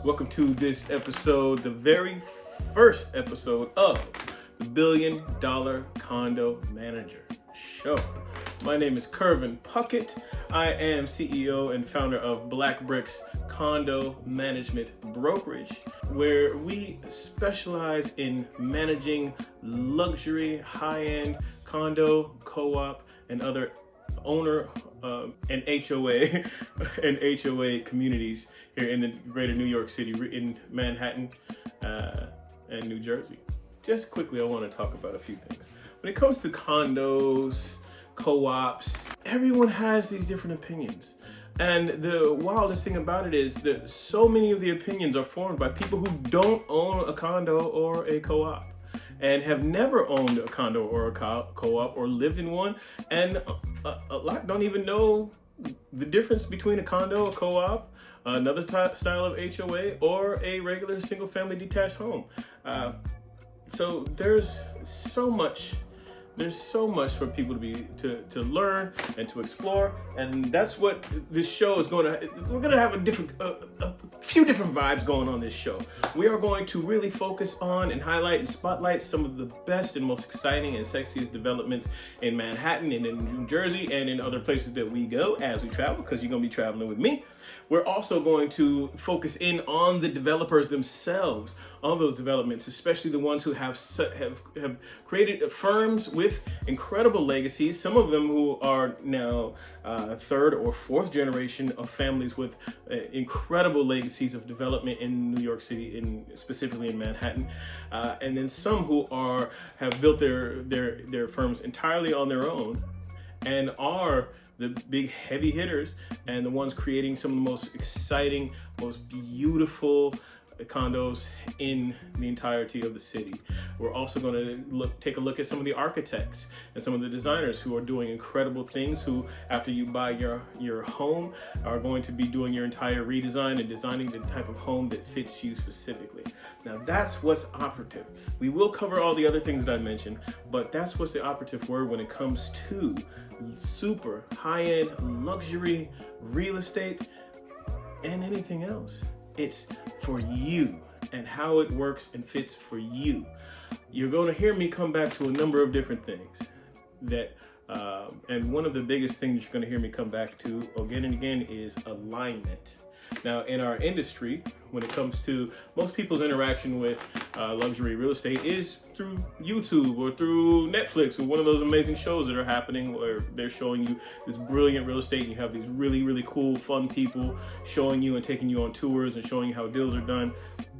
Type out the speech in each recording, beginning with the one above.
Welcome to this episode, the very first episode of the $1 Billion Condo Manager Show. My name is Kervin Puckett. I am CEO and founder of Black Bricks Condo Management Brokerage, where we specialize in managing luxury, high-end condo, co-op, and other owner and HOA communities here in the greater New York City, in Manhattan and New Jersey. Just quickly, I want to talk about a few things. When it comes to condos, co-ops, everyone has these different opinions. And the wildest thing about it is that so many of the opinions are formed by people who don't own a condo or a co-op, and have never owned a condo or a co-op or lived in one, and a lot don't even know the difference between a condo, a co-op, another style of HOA, or a regular single-family detached home. So there's so much for people to learn and to explore, and that's what this show is going to. We're going to have a few different vibes going on this show. We are going to really focus on and highlight and spotlight some of the best and most exciting and sexiest developments in Manhattan and in New Jersey and in other places that we go as we travel, because you're going to be traveling with me. We're also going to focus in on the developers themselves on those developments, especially the ones who have created firms with incredible legacies. Some of them who are now third or fourth generation of families with incredible legacies of development in New York City, specifically in Manhattan, and then some who have built their firms entirely on their own and are the big heavy hitters and the ones creating some of the most exciting, most beautiful condos in the entirety of the city. We're also going to take a look at some of the architects and some of the designers who are doing incredible things, who after you buy your home are going to be doing your entire redesign and designing the type of home that fits you specifically. Now that's what's operative. We will cover all the other things that I mentioned, but that's what's the operative word when it comes to super high-end luxury real estate and anything else. It's for you and how it works and fits for you. You're going to hear me come back to a number of different things and one of the biggest things you're going to hear me come back to again and again is alignment. Now, in our industry, when it comes to most people's interaction with luxury real estate is through YouTube or through Netflix or one of those amazing shows that are happening where they're showing you this brilliant real estate, and you have these really, really cool, fun people showing you and taking you on tours and showing you how deals are done.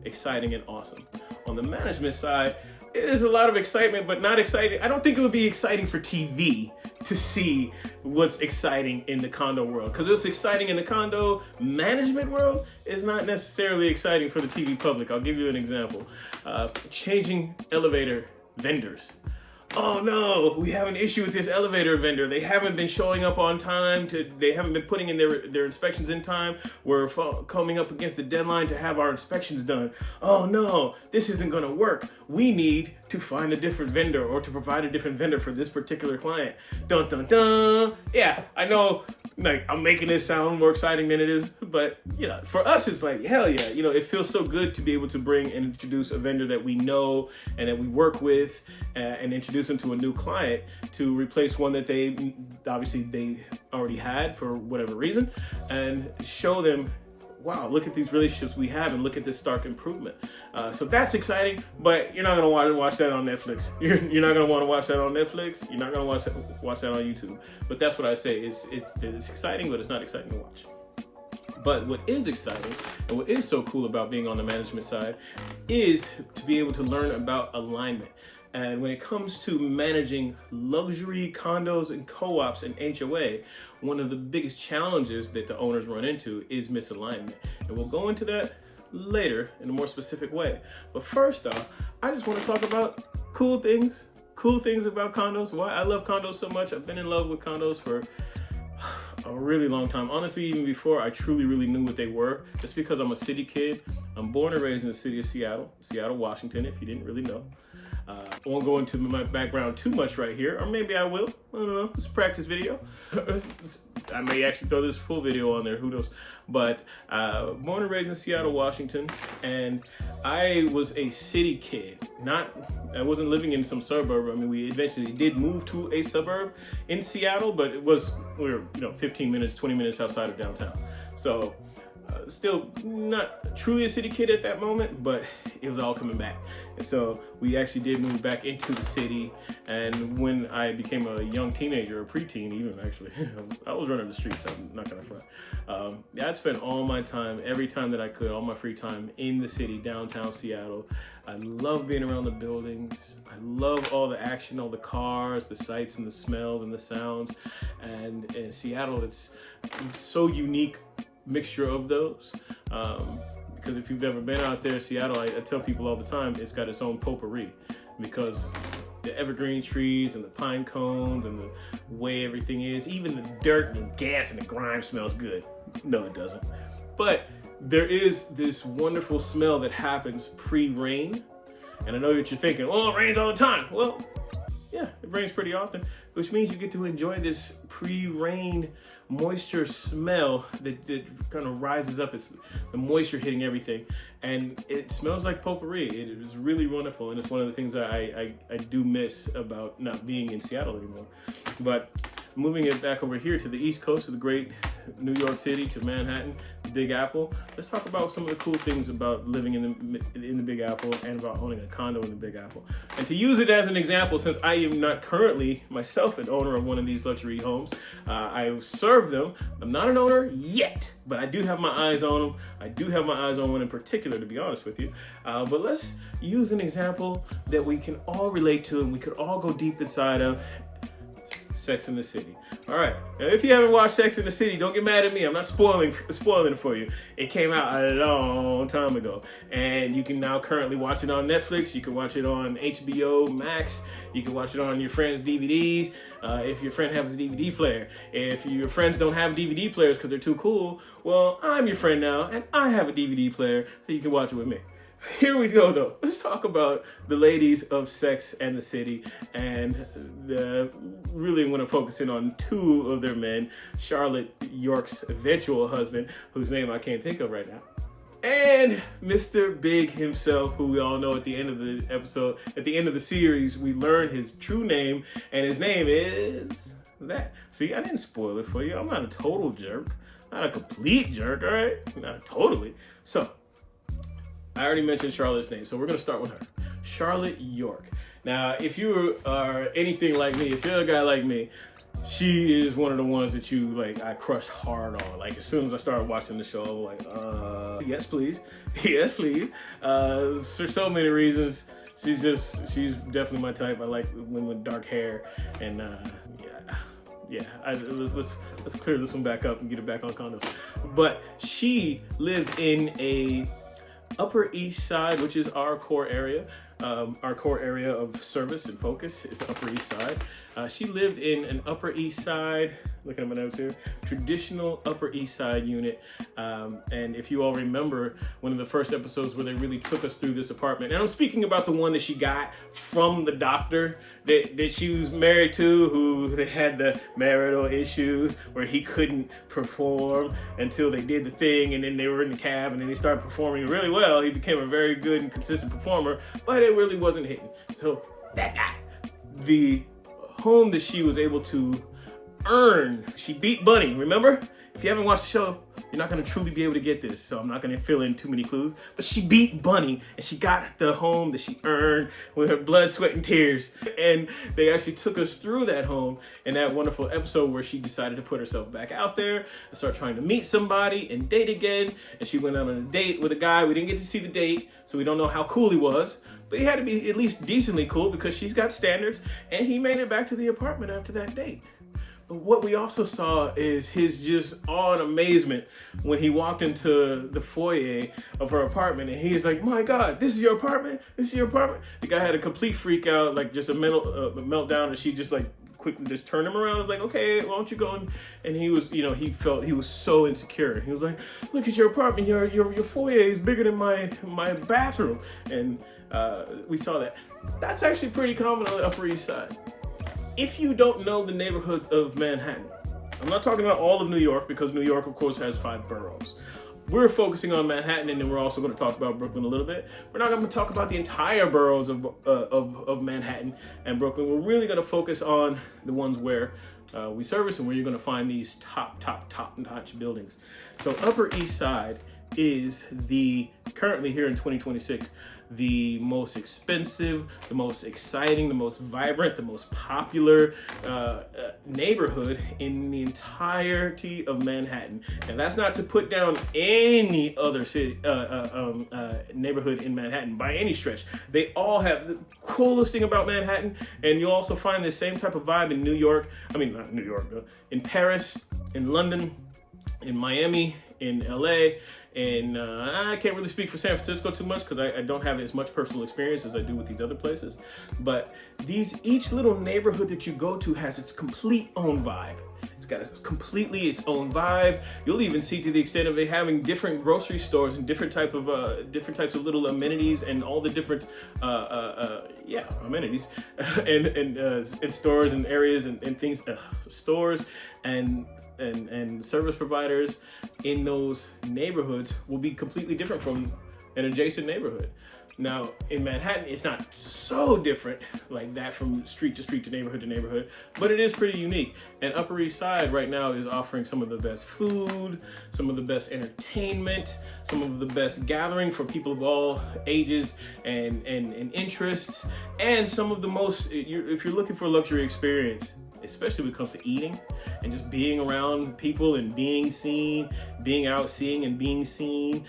Exciting and awesome. On the management side, there's a lot of excitement, but not exciting. I don't think it would be exciting for TV to see what's exciting in the condo world, because what's exciting in the condo management world is not necessarily exciting for the TV public. I'll give you an example. Changing elevator vendors. Oh no, we have an issue with this elevator vendor. They haven't been showing up on time. They haven't been putting in their inspections in time. We're coming up against the deadline to have our inspections done. Oh no, this isn't gonna work. We need to find a different vendor or to provide a different vendor for this particular client. Dun dun dun. Yeah, I know, like, I'm making this sound more exciting than it is, but for us it's like, hell yeah, it feels so good to be able to bring and introduce a vendor that we know and that we work with and introduce them to a new client to replace one that they already had for whatever reason, and show them, wow, look at these relationships we have and look at this stark improvement. So that's exciting, but you're not going to want to watch that on Netflix. You're not going to want to watch that on Netflix. You're not going to watch that on YouTube. But that's what I say. It's exciting, but it's not exciting to watch. But what is exciting and what is so cool about being on the management side is to be able to learn about alignment. And when it comes to managing luxury condos and co-ops and HOA, one of the biggest challenges that the owners run into is misalignment. And we'll go into that later in a more specific way. But first off, I just want to talk about cool things about condos, why I love condos so much. I've been in love with condos for a really long time. Honestly, even before I truly, really knew what they were, just because I'm a city kid. I'm born and raised in the city of Seattle, Washington, if you didn't really know. I won't go into my background too much right here, or maybe I will. I don't know. It's a practice video. I may actually throw this full video on there. Who knows? But born and raised in Seattle, Washington, and I was a city kid. I wasn't living in some suburb. I mean, we eventually did move to a suburb in Seattle, but we were 15 minutes, 20 minutes outside of downtown. So still not truly a city kid at that moment, but it was all coming back. And so we actually did move back into the city. And when I became a young teenager, a preteen even actually, I was running the streets, I'm not gonna front. I'd spend all my time, every time that I could, all my free time in the city, downtown Seattle. I love being around the buildings. I love all the action, all the cars, the sights and the smells and the sounds. And in Seattle, it's so unique mixture of those, because if you've ever been out there, Seattle, I tell people all the time, it's got its own potpourri, because the evergreen trees and the pine cones and the way everything is, even the dirt and the gas and the grime smells good. No, it doesn't. But there is this wonderful smell that happens pre-rain, and I know that you're thinking, oh, it rains all the time. Well, yeah, it rains pretty often, which means you get to enjoy this pre-rain moisture smell that kind of rises up. It's the moisture hitting everything, and it smells like potpourri. It is really wonderful, and it's one of the things that I do miss about not being in Seattle anymore. But moving it back over here to the East Coast, to the great New York City, to Manhattan, the Big Apple. Let's talk about some of the cool things about living in the Big Apple and about owning a condo in the Big Apple. And to use it as an example, since I am not currently myself an owner of one of these luxury homes, I serve them. I'm not an owner yet, but I do have my eyes on them. I do have my eyes on one in particular, to be honest with you. But let's use an example that we can all relate to and we could all go deep inside of. Sex and the City. All right. Now, if you haven't watched Sex and the City, don't get mad at me. I'm not spoiling it for you. It came out a long time ago, and you can now currently watch it on Netflix. You can watch it on HBO Max. You can watch it on your friend's DVDs. If your friend has a DVD player. If your friends don't have DVD players because they're too cool, well, I'm your friend now, and I have a DVD player, so you can watch it with me. Here we go, though. Let's talk about the ladies of Sex and the City, and really want to focus in on two of their men, Charlotte York's eventual husband, whose name I can't think of right now, and Mr. Big himself, who we all know at the end of the episode, at the end of the series, we learn his true name, and his name is that. See, I didn't spoil it for you. I'm not a total jerk. Not a complete jerk, all right? Not totally. So, I already mentioned Charlotte's name, so we're going to start with her. Charlotte York. Now, if you are anything like me, if you're a guy like me, she is one of the ones that I crushed hard on. Like, as soon as I started watching the show, I'm like, yes, please. Yes, please. For so many reasons. She's definitely my type. I like women with dark hair, and let's clear this one back up and get it back on Condos. But she lived in a Upper East Side, which is our core area. Our core area of service and focus is the Upper East Side. She lived in an Upper East Side, looking at my notes here, traditional Upper East Side unit. And if you all remember one of the first episodes where they really took us through this apartment, and I'm speaking about the one that she got from the doctor that she was married to, who they had the marital issues where he couldn't perform until they did the thing, and then they were in the cab, and then he started performing really well. He became a very good and consistent performer, but it really wasn't hitting. So that guy, the home that she was able to earn, she beat Bunny, remember? If you haven't watched the show, you're not going to truly be able to get this, so I'm not going to fill in too many clues. But she beat Bunny, and she got the home that she earned with her blood, sweat, and tears. And they actually took us through that home in that wonderful episode where she decided to put herself back out there and start trying to meet somebody and date again. And she went out on a date with a guy. We didn't get to see the date, so we don't know how cool he was. But he had to be at least decently cool because she's got standards, and he made it back to the apartment after that date. But what we also saw is his just awe and amazement when he walked into the foyer of her apartment, and he's like, "My God, this is your apartment? This is your apartment?" The guy had a complete freak out, like just a meltdown, and she just like quickly just turned him around. Was like, "Okay, why don't you go?" And he was, he felt he was so insecure. He was like, "Look at your apartment. Your foyer is bigger than my bathroom." And We saw that. That's actually pretty common on the Upper East Side. If you don't know the neighborhoods of Manhattan, I'm not talking about all of New York, because New York, of course, has 5 boroughs. We're focusing on Manhattan, and then we're also going to talk about Brooklyn a little bit. We're not going to talk about the entire boroughs of Manhattan and Brooklyn. We're really going to focus on the ones where we service and where you're going to find these top-notch buildings. So Upper East Side is currently here in 2026, the most expensive, the most exciting, the most vibrant, the most popular neighborhood in the entirety of Manhattan. And that's not to put down any other city neighborhood in Manhattan by any stretch. They all have the coolest thing about Manhattan, and you'll also find the same type of vibe in New York. I mean, not New York, in Paris, in London, in Miami, in LA, and I can't really speak for San Francisco too much because I don't have as much personal experience as I do with these other places. But each little neighborhood that you go to has its complete own vibe. It's got completely its own vibe. You'll even see, to the extent of it having different grocery stores and different types of little amenities and all the different amenities and stores and areas and things, stores and service providers in those neighborhoods will be completely different from an adjacent neighborhood. Now, in Manhattan, it's not so different like that from street to street to neighborhood, but it is pretty unique. And Upper East Side right now is offering some of the best food, some of the best entertainment, some of the best gathering for people of all ages and interests, and some of the most, if you're looking for a luxury experience, especially when it comes to eating and just being around people and being seen, being out seeing and being seen,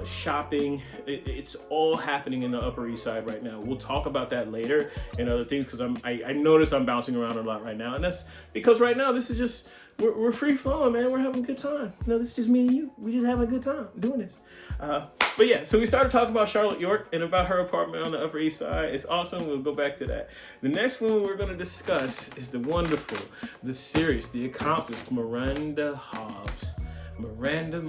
shopping. It's all happening in the Upper East Side right now. We'll talk about that later and other things, because I notice I'm bouncing around a lot right now, and that's because right now this is just we're free flowing, man. We're having a good time. This is just me and you. We just having a good time doing this. But yeah, so we started talking about Charlotte York and about her apartment on the Upper East Side. It's awesome. We'll go back to that. The next one we're going to discuss is the wonderful, the serious, the accomplished Miranda Hobbs. Miranda,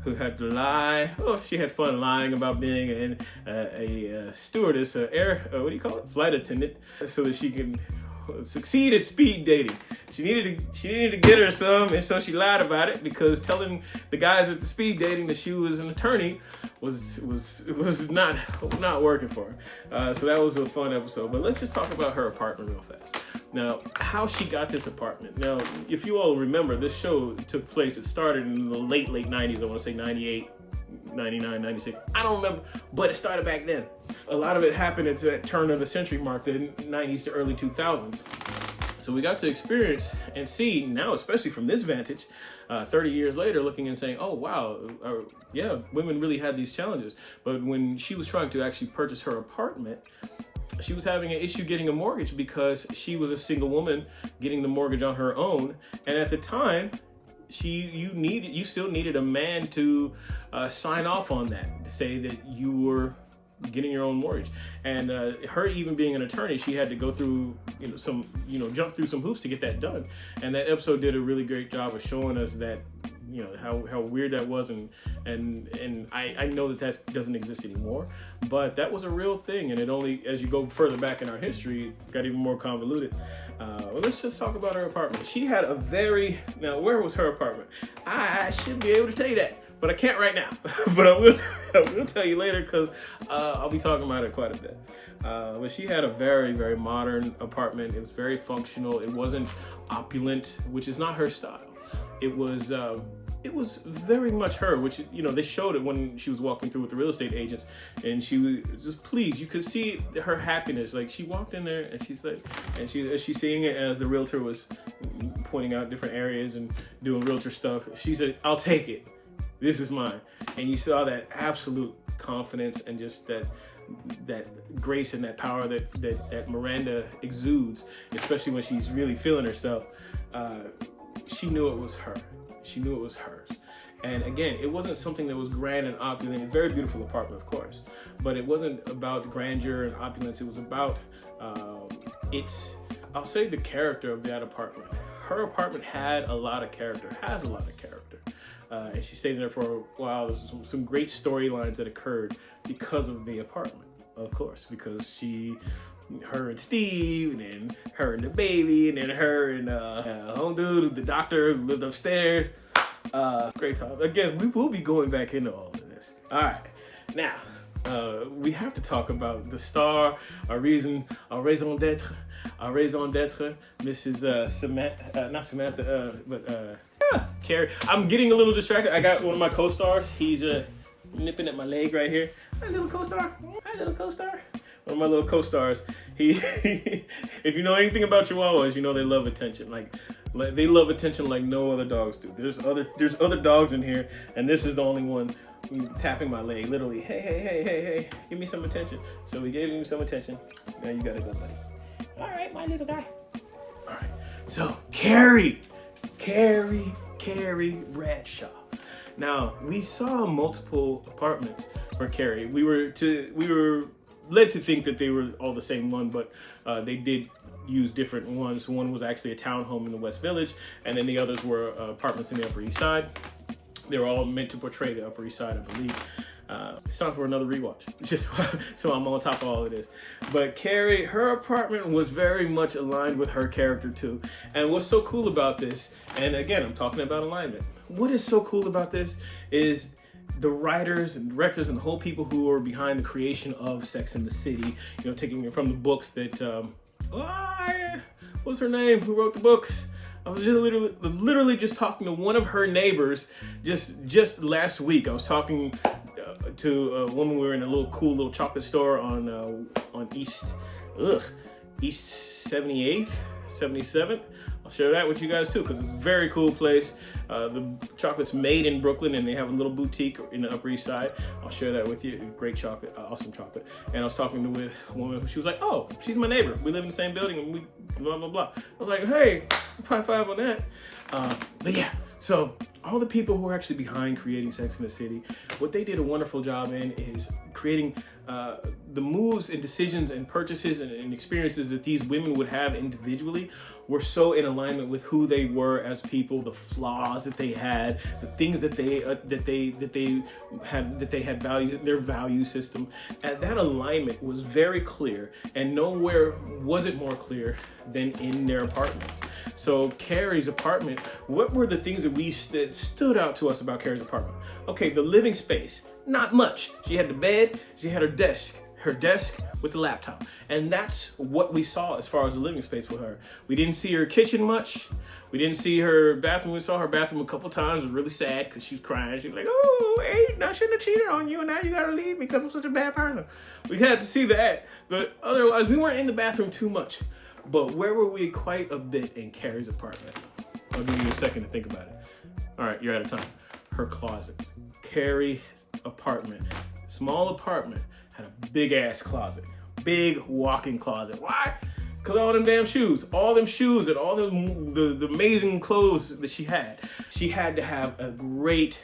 who had to lie. Oh, she had fun lying about being a stewardess, flight attendant, so that she can succeed at speed dating. She needed to get her some, and so she lied about it, because telling the guys at the speed dating that she was an attorney was not working for her. So that was a fun episode. But let's just talk about her apartment real fast. Now, how she got this apartment. Now, if you all remember, this show took place, it started in the late 90s, I want to say 98, 99, 96. I don't remember, but it started back then. A lot of it happened at the turn of the century mark, the 90s to early 2000s. So we got to experience and see now, especially from this vantage, 30 years later, looking and saying, oh, wow, women really had these challenges. But when she was trying to actually purchase her apartment, she was having an issue getting a mortgage because she was a single woman getting the mortgage on her own. And at the time, you still needed a man to sign off on that, to say that you were getting your own mortgage. And her even being an attorney, she had to go through jump through some hoops to get that done. And that episode did a really great job of showing us that, how weird that was, and I know that doesn't exist anymore, but that was a real thing, and it only, as you go further back in our history, got even more convoluted. Well, let's just talk about her apartment. She had now where was her apartment? I should be able to tell you that, but I can't right now. But I will tell you later, because I'll be talking about it quite a bit. But she had a very, very modern apartment. It was very functional. It wasn't opulent, which is not her style. It was very much her, which, they showed it when she was walking through with the real estate agents, and she was just pleased. You could see her happiness. Like, she walked in there and she's like, and she's seeing it as the realtor was pointing out different areas and doing realtor stuff. She said, I'll take it. This is mine. And you saw that absolute confidence and just that grace and that power that Miranda exudes, especially when she's really feeling herself. She knew it was her. She knew it was hers. And again, it wasn't something that was grand and opulent. A very beautiful apartment, of course, but it wasn't about grandeur and opulence. It was about I'll say the character of that apartment. Her apartment had a lot of character, has a lot of character. and she stayed in there for a while. There's some great storylines that occurred because of the apartment, of course, because her and Steve, and then her and the baby, and then her and home dude, the doctor who lived upstairs. Great time. Again, we will be going back into all of this. All right, now we have to talk about the star, our raison d'etre, Mrs. Samantha, not Samantha, but Carrie. I'm getting a little distracted. I got one of my co-stars. He's nipping at my leg right here. Hi, little co-star. Hi, little co-star. One of my little co-stars. If you know anything about Chihuahuas, you know they love attention. Like they love attention like no other dogs do. There's other dogs in here, and this is the only one tapping my leg, literally. Hey, give me some attention. So we gave him some attention. Now you gotta go, buddy. All right, my little guy. All right. So Carrie Bradshaw. Now we saw multiple apartments for Carrie. We were led to think that they were all the same one, but they did use different ones. One was actually a townhome in the West Village, and then the others were apartments in the Upper East Side. They were all meant to portray the Upper East Side, I believe. It's time for another rewatch, just so I'm on top of all of this. But Carrie, her apartment was very much aligned with her character too. And what's so cool about this, and again, I'm talking about alignment. What is so cool about this is the writers and directors and the whole people who are behind the creation of Sex and the City, taking it from the books that, what's her name? Who wrote the books? I was just literally just talking to one of her neighbors just last week. I was talking to a woman. We were in a cool little chocolate store on East 78th, 77th. I'll share that with you guys too, because it's a very cool place. The chocolate's made in Brooklyn, and they have a little boutique in the Upper East Side. I'll share that with you. Great chocolate, awesome chocolate. And I was talking with a woman who, she was like, "Oh, she's my neighbor. We live in the same building, and we blah blah blah." I was like, "Hey, high five on that." But yeah, so all the people who are actually behind creating Sex and the City, what they did a wonderful job in is creating the moves and decisions and purchases and experiences that these women would have individually were so in alignment with who they were as people, the flaws that they had, the things that they had values, their value system. And that alignment was very clear, and nowhere was it more clear than in their apartments. So Carrie's apartment, what were the things that stood out to us about Carrie's apartment? Okay, the living space, not much. She had the bed, she had her desk with the laptop. And that's what we saw as far as the living space with her. We didn't see her kitchen much. We didn't see her bathroom. We saw her bathroom a couple times. It was really sad because she was crying. She was like, "Oh, hey, I shouldn't have cheated on you, and now you gotta leave because I'm such a bad person." We had to see that, but otherwise we weren't in the bathroom too much. But where were we quite a bit in Carrie's apartment? I'll give you a second to think about it. All right, you're out of time. Her closet. Carrie's apartment, small apartment, had a big ass closet, big walk-in closet. Why? Because all them damn shoes, and all the amazing clothes that she had to have a great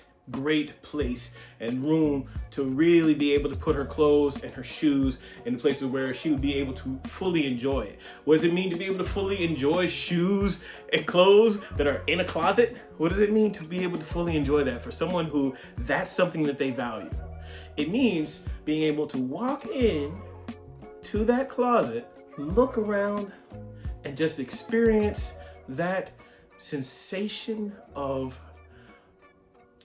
place and room to really be able to put her clothes and her shoes in places where she would be able to fully enjoy it. What does it mean to be able to fully enjoy shoes and clothes that are in a closet? What does it mean to be able to fully enjoy that for someone who that's something that they value? It means being able to walk in to that closet, look around, and just experience that sensation of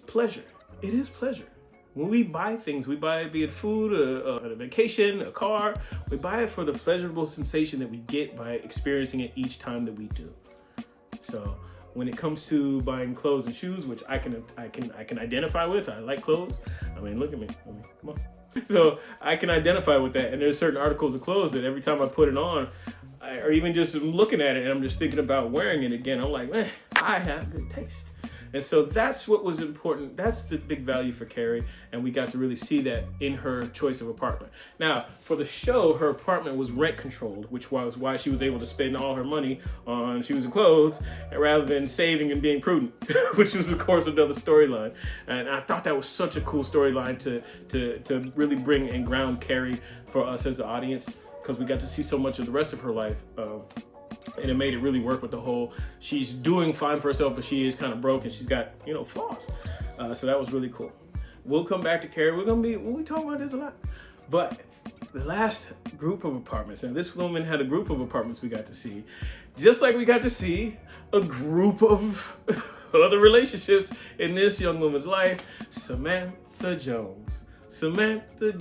pleasure. It is pleasure. When we buy things, we buy it, be it food, a vacation, a car, we buy it for the pleasurable sensation that we get by experiencing it each time that we do. So when it comes to buying clothes and shoes, which I can identify with, I like clothes. I mean, look at me. Come on. So I can identify with that. And there's certain articles of clothes that every time I put it on, or even just looking at it and I'm just thinking about wearing it again, I'm like, man, I have good taste. And so that's what was important. That's the big value for Carrie, and we got to really see that in her choice of apartment. Now, for the show, her apartment was rent controlled, which was why she was able to spend all her money on shoes and clothes rather than saving and being prudent, which was, of course, another storyline. And I thought that was such a cool storyline to really bring and ground Carrie for us as the audience, because we got to see so much of the rest of her life. And it made it really work with the whole, she's doing fine for herself, but she is kind of broke and she's got, flaws. So that was really cool. We'll come back to Carrie. We'll be talking about this a lot. But the last group of apartments, and this woman had a group of apartments we got to see, just like we got to see a group of other relationships in this young woman's life. Samantha Jones. Samantha.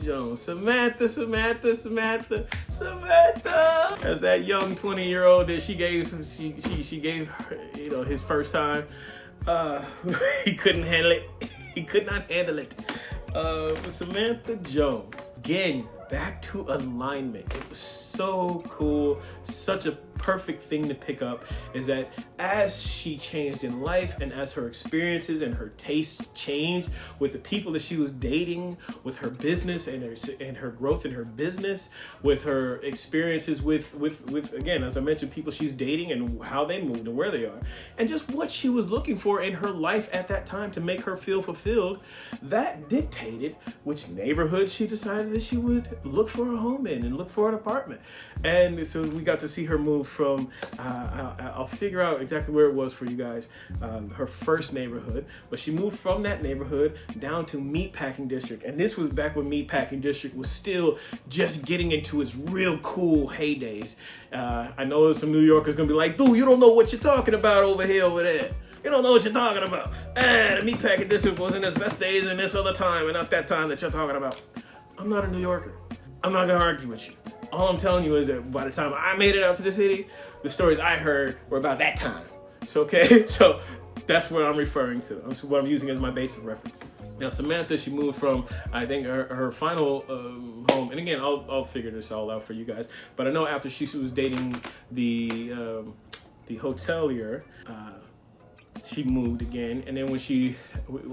As that young 20-year-old that she gave her, his first time. He couldn't handle it. He could not handle it. Samantha Jones. Again, back to alignment. It was so cool. Such a perfect thing to pick up is that as she changed in life and as her experiences and her tastes changed with the people that she was dating, with her business and her growth in her business, with her experiences with again, as I mentioned, people she's dating and how they moved and where they are, and just what she was looking for in her life at that time to make her feel fulfilled, that dictated which neighborhood she decided that she would look for a home in and look for an apartment. And so we got to see her move from, I'll figure out exactly where it was for you guys, her first neighborhood, but she moved from that neighborhood down to Meatpacking District. And this was back when Meatpacking District was still just getting into its real cool heydays. I know there's some New Yorkers gonna be like, dude, you don't know what you're talking about over there. You don't know what you're talking about. The Meatpacking District was in its best days in this other time and not that time that you're talking about. I'm not a New Yorker. I'm not gonna argue with you. All I'm telling you is that by the time I made it out to the city, the stories I heard were about that time. So, okay? So that's what I'm referring to. That's what I'm using as my base of reference. Now, Samantha, she moved from, I think, her final home. And again, I'll figure this all out for you guys. But I know after she was dating the hotelier, she moved again. And then when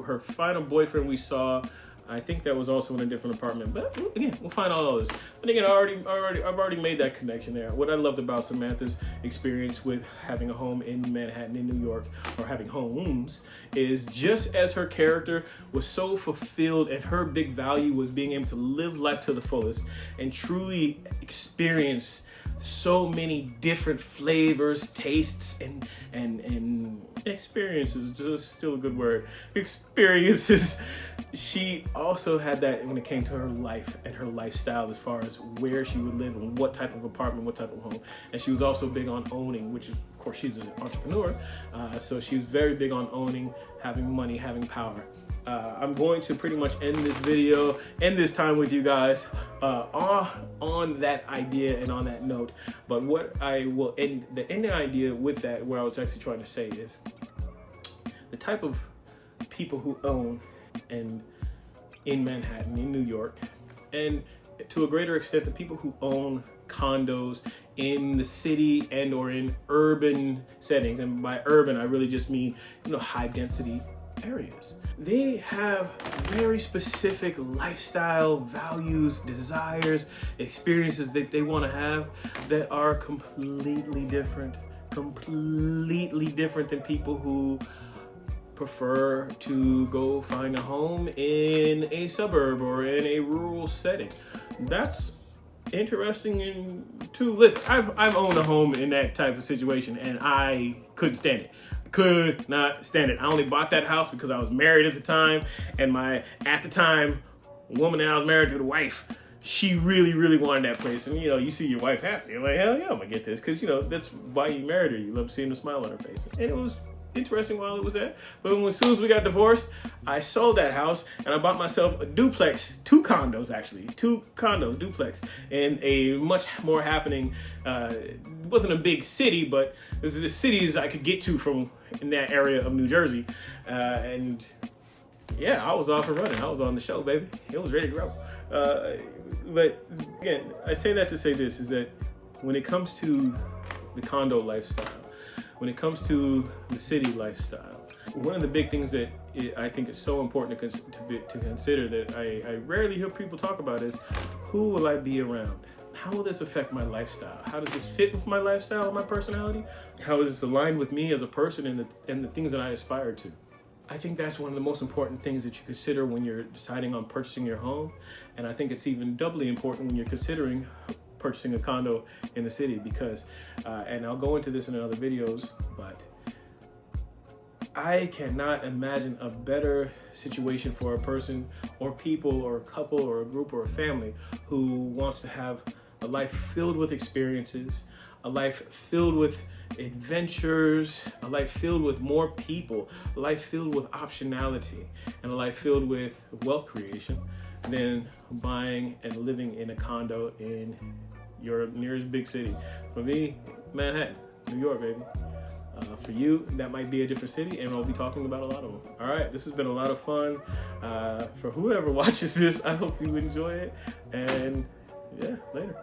her final boyfriend we saw, I think that was also in a different apartment, but again, we'll find all of this. But again, I've already made that connection there. What I loved about Samantha's experience with having a home in Manhattan, in New York, or having homes, is just as her character was so fulfilled and her big value was being able to live life to the fullest and truly experience so many different flavors, tastes, and experiences, just still a good word, experiences. She also had that when it came to her life and her lifestyle as far as where she would live and what type of apartment, what type of home. And she was also big on owning, which is, of course, she's an entrepreneur. So she was very big on owning, having money, having power. I'm going to pretty much end this time with you guys on that idea and on that note. But what I will end, the ending idea with that, where I was actually trying to say is the type of people who own and in Manhattan, in New York, and to a greater extent, the people who own condos in the city and or in urban settings. And by urban, I really just mean, high density areas. They have very specific lifestyle, values, desires, experiences that they want to have that are completely different than people who prefer to go find a home in a suburb or in a rural setting. That's interesting too. Listen, I've owned a home in that type of situation and I couldn't stand it. Could not stand it. I only bought that house because I was married at the time, and at the time, woman that I was married to, the wife, she really, really wanted that place. And you see your wife happy, you're like, hell yeah, I'm gonna get this, because that's why you married her. You love seeing the smile on her face, and it was interesting while it was there. But as soon as we got divorced, I sold that house and I bought myself a duplex, two condos, duplex, in a much more happening. It wasn't a big city, but this is the cities I could get to from in that area of New Jersey, and yeah, I was off and running. I was on the show, baby. It was ready to go. But again, I say that to say this, is that when it comes to the condo lifestyle, when it comes to the city lifestyle, one of the big things that I think is so important to consider that I rarely hear people talk about is, who will I be around? How will this affect my lifestyle? How does this fit with my lifestyle and my personality? How is this aligned with me as a person and the things that I aspire to? I think that's one of the most important things that you consider when you're deciding on purchasing your home. And I think it's even doubly important when you're considering purchasing a condo in the city, because, and I'll go into this in other videos, but I cannot imagine a better situation for a person or people or a couple or a group or a family who wants to have a life filled with experiences, a life filled with adventures, a life filled with more people, a life filled with optionality, and a life filled with wealth creation than buying and living in a condo in your nearest big city. For me, Manhattan, New York, baby. For you, that might be a different city, and I'll be talking about a lot of them. All right, this has been a lot of fun. For whoever watches this, I hope you enjoy it, and yeah, later.